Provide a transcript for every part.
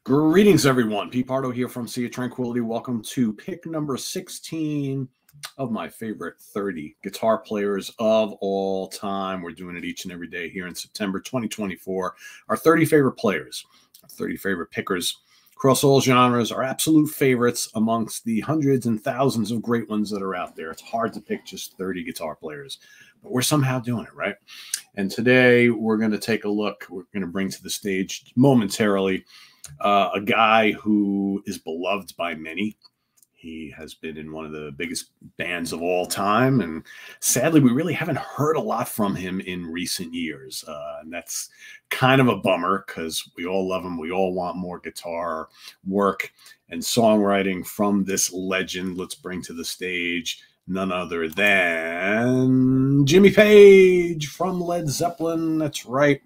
Greetings, everyone. Pete Pardo here from Sea of Tranquility. Welcome to pick number 16 of my favorite 30 guitar players of all time. We're doing it each and every day here in September 2024. Our 30 favorite players, our 30 favorite pickers across all genres, our absolute favorites amongst the hundreds and thousands of great ones that are out there. It's hard to pick just 30 guitar players, but we're somehow doing it, right? And today we're going to take a look. We're going to bring to the stage momentarily a guy who is beloved by many. He has been in one of the biggest bands of all time, and sadly, we really haven't heard a lot from him in recent years. And that's kind of a bummer because we all love him. We all want more guitar work and songwriting from this legend. Let's bring to the stage none other than Jimmy Page from Led Zeppelin. That's right,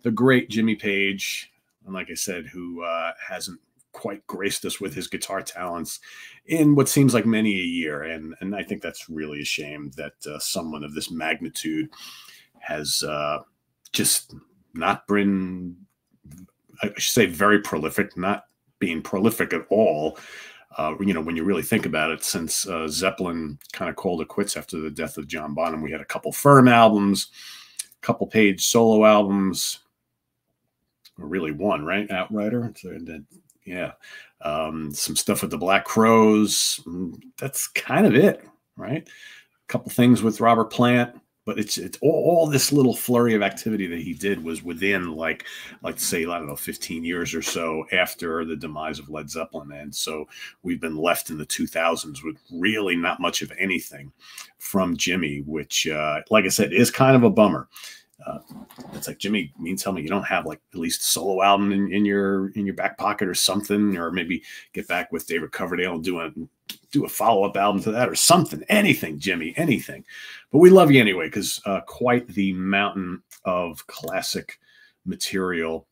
the great Jimmy Page. And like I said, who hasn't quite graced us with his guitar talents in what seems like many a year. And I think that's really a shame that someone of this magnitude has just not been, I should say, very prolific, not being prolific at all. You know, when you really think about it, since Zeppelin kind of called it quits after the death of John Bonham, we had a couple Firm albums, a couple Page solo albums, or really one, right? Outrider. Yeah. Some stuff with the Black Crowes. That's kind of it, right? A couple things with Robert Plant, but it's all this little flurry of activity that he did was within like say, I don't know, 15 years or so after the demise of Led Zeppelin. And so we've been left in the 2000s with really not much of anything from Jimmy, which, like I said, is kind of a bummer. It's like, Jimmy, you mean tell me you don't have like at least a solo album in your back pocket or something, or maybe get back with David Coverdale and do a follow-up album to that or something, anything, Jimmy, anything. But we love you anyway, because quite the mountain of classic material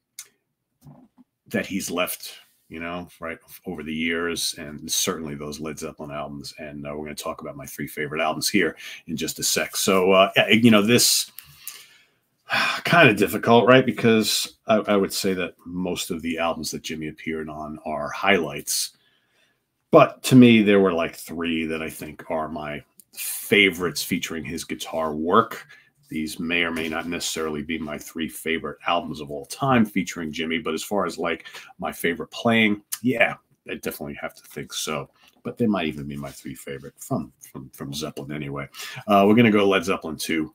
that he's left, you know, right over the years, and certainly those Led Zeppelin albums. And we're going to talk about my three favorite albums here in just a sec. So, you know, this kind of difficult, right? Because I would say that most of the albums that Jimmy appeared on are highlights. But to me, there were like three that I think are my favorites featuring his guitar work. These may or may not necessarily be my three favorite albums of all time featuring Jimmy. But as far as like my favorite playing, yeah, I definitely have to think so. But they might even be my three favorite from Zeppelin anyway. We're going to go Led Zeppelin 2.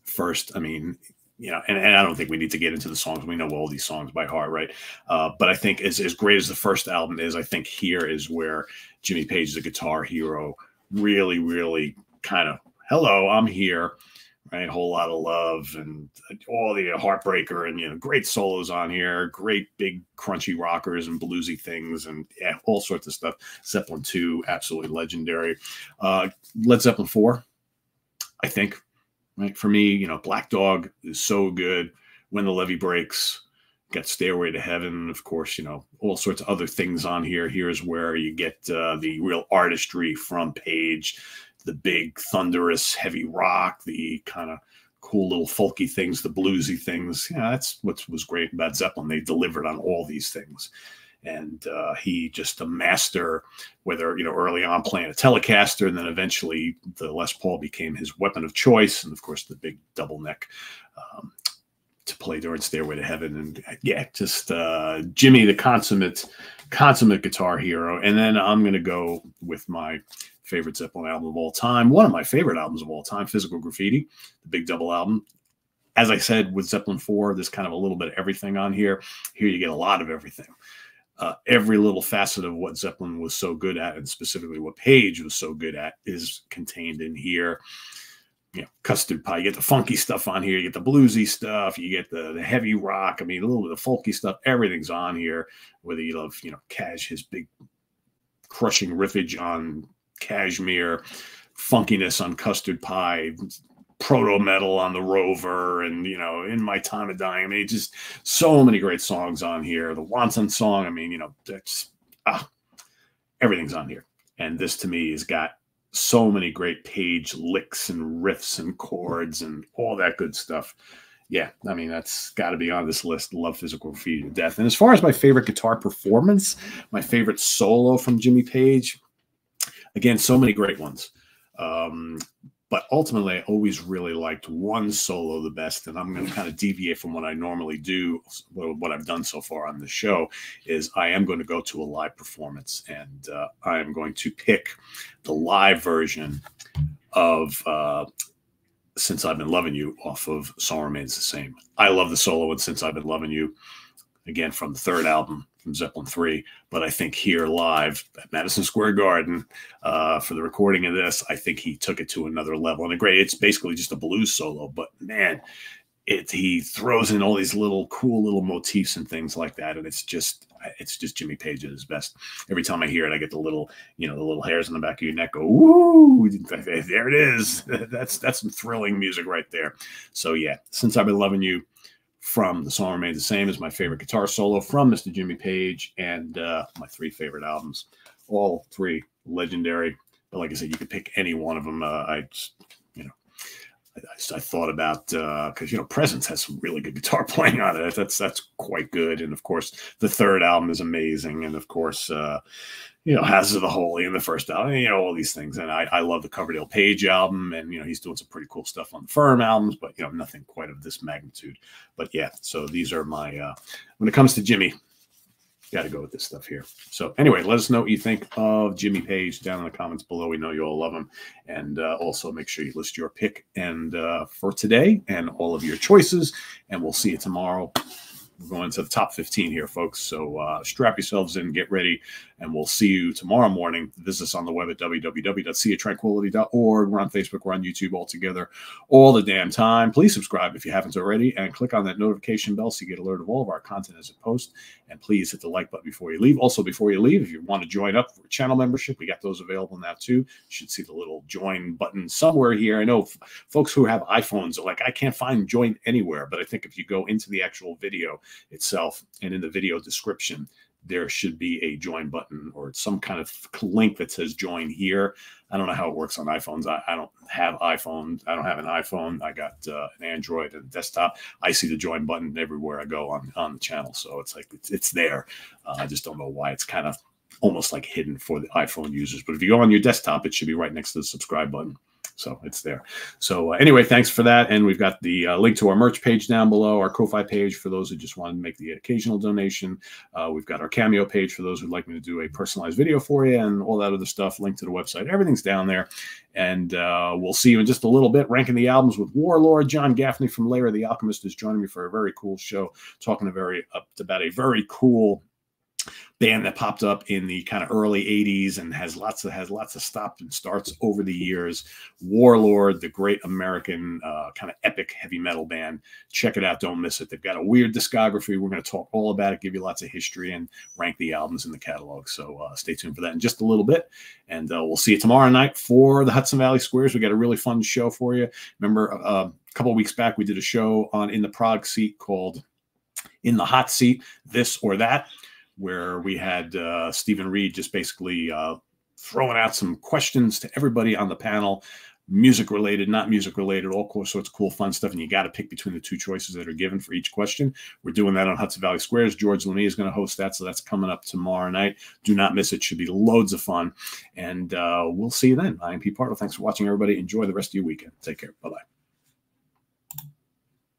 First. I mean, you know, and I don't think we need to get into the songs. We know all these songs by heart, right? But I think as great as the first album is, I think here is where Jimmy Page, the guitar hero, really, really kind of, hello, I'm here, right? Whole lot of love and all the Heartbreaker and, you know, great solos on here, great big crunchy rockers and bluesy things and yeah, all sorts of stuff. Zeppelin 2, absolutely legendary. Led Zeppelin 4, I think. Right. For me, you know, Black Dog is so good. When the Levee Breaks, got Stairway to Heaven. Of course, you know, all sorts of other things on here. Here's where you get the real artistry from Page, the big thunderous heavy rock, the kind of cool little folky things, the bluesy things. Yeah, that's what was great about Zeppelin. They delivered on all these things. And he just a master, whether, you know, early on playing a Telecaster, and then eventually the Les Paul became his weapon of choice. And of course, the big double neck to play during Stairway to Heaven. And yeah, just Jimmy, the consummate guitar hero. And then I'm going to go with my favorite Zeppelin album of all time. One of my favorite albums of all time, Physical Graffiti, the big double album. As I said, with Zeppelin 4, there's kind of a little bit of everything on here. Here you get a lot of everything. Every little facet of what Zeppelin was so good at, and specifically what Page was so good at, is contained in here. You know, Custard Pie, you get the funky stuff on here, you get the bluesy stuff, you get the heavy rock, I mean, a little bit of folky stuff, everything's on here. Whether you love, you know, Cash, his big crushing riffage on Kashmir, funkiness on Custard Pie, proto metal on the Rover, and, you know, In My Time of Dying. I mean, just so many great songs on here. The Wanton song, I mean, you know, that's everything's on here. And this to me has got so many great Page licks and riffs and chords and all that good stuff. Yeah, I mean, that's got to be on this list. Love Physical Graffiti to death. And as far as my favorite guitar performance, my favorite solo from Jimmy Page, again, so many great ones. But ultimately, I always really liked one solo the best. And I'm going to kind of deviate from what I normally do. What I've done so far on the show is I am going to go to a live performance. And I am going to pick the live version of Since I've Been Loving You off of Song Remains the Same. I love the solo in Since I've Been Loving You, again, from the third album from Zeppelin 3. But I think here live at Madison Square Garden for the recording of this, I think he took it to another level. And it's basically just a blues solo, but man, he throws in all these little cool little motifs and things like that. And it's just Jimmy Page at his best. Every time I hear it, I get the little hairs on the back of your neck go, woo, there it is. That's some thrilling music right there. So yeah, Since I've Been Loving You from The Song Remains the Same is my favorite guitar solo from Mr. Jimmy Page, and my three favorite albums, all three legendary. But like I said, you could pick any one of them. I thought about because Presence has some really good guitar playing on it. That's quite good, and of course the third album is amazing, and of course Houses of the Holy in the first album, all these things. And I love the Coverdale Page album, and he's doing some pretty cool stuff on the Firm albums, but nothing quite of this magnitude. But yeah, so these are my when it comes to Jimmy, got to go with this stuff here. So anyway, let us know what you think of Jimmy Page down in the comments below. We know you all love him. And also make sure you list your pick and for today and all of your choices. And we'll see you tomorrow. We're going to the top 15 here, folks. So strap yourselves in, get ready, and we'll see you tomorrow morning. Visit us on the web at www.seatranquility.org. We're on Facebook. We're on YouTube all together all the damn time. Please subscribe if you haven't already, and click on that notification bell so you get alert of all of our content as it posts. And please hit the like button before you leave. Also, before you leave, if you want to join up for channel membership, we got those available now too. You should see the little join button somewhere here. I know folks who have iPhones are like, I can't find join anywhere, but I think if you go into the actual video itself and in the video description, there should be a join button or some kind of link that says join here. I don't know how it works on iPhones. I don't have iPhone. I don't have an iPhone. I got an Android and a desktop. I see the join button everywhere I go on the channel. So it's like, it's there. I just don't know why it's kind of almost like hidden for the iPhone users. But if you go on your desktop, it should be right next to the subscribe button. So it's there. So anyway, thanks for that. And we've got the link to our merch page down below, our Ko-Fi page for those who just want to make the occasional donation. We've got our Cameo page for those who'd like me to do a personalized video for you and all that other stuff. Link to the website. Everything's down there. And we'll see you in just a little bit, ranking the albums with Warlord. John Gaffney from Lair the Alchemist is joining me for a very cool show, talking about a very cool band that popped up in the kind of early 80s and has lots of stops and starts over the years. Warlord, the great American kind of epic heavy metal band. Check it out. Don't miss it. They've got a weird discography. We're going to talk all about it, give you lots of history, and rank the albums in the catalog. So stay tuned for that in just a little bit. And we'll see you tomorrow night for the Hudson Valley Squares. We got a really fun show for you. Remember, a couple of weeks back, we did a show on In the Prog Seat called In the Hot Seat, This or That, where we had Stephen Reed just basically throwing out some questions to everybody on the panel, music related, not music related, all sorts of cool, fun stuff. And you got to pick between the two choices that are given for each question. We're doing that on Hudson Valley Squares. George Lemie is going to host that. So that's coming up tomorrow night. Do not miss it. Should be loads of fun. And we'll see you then. I am Pete Pardo. Thanks for watching, everybody. Enjoy the rest of your weekend. Take care. Bye-bye.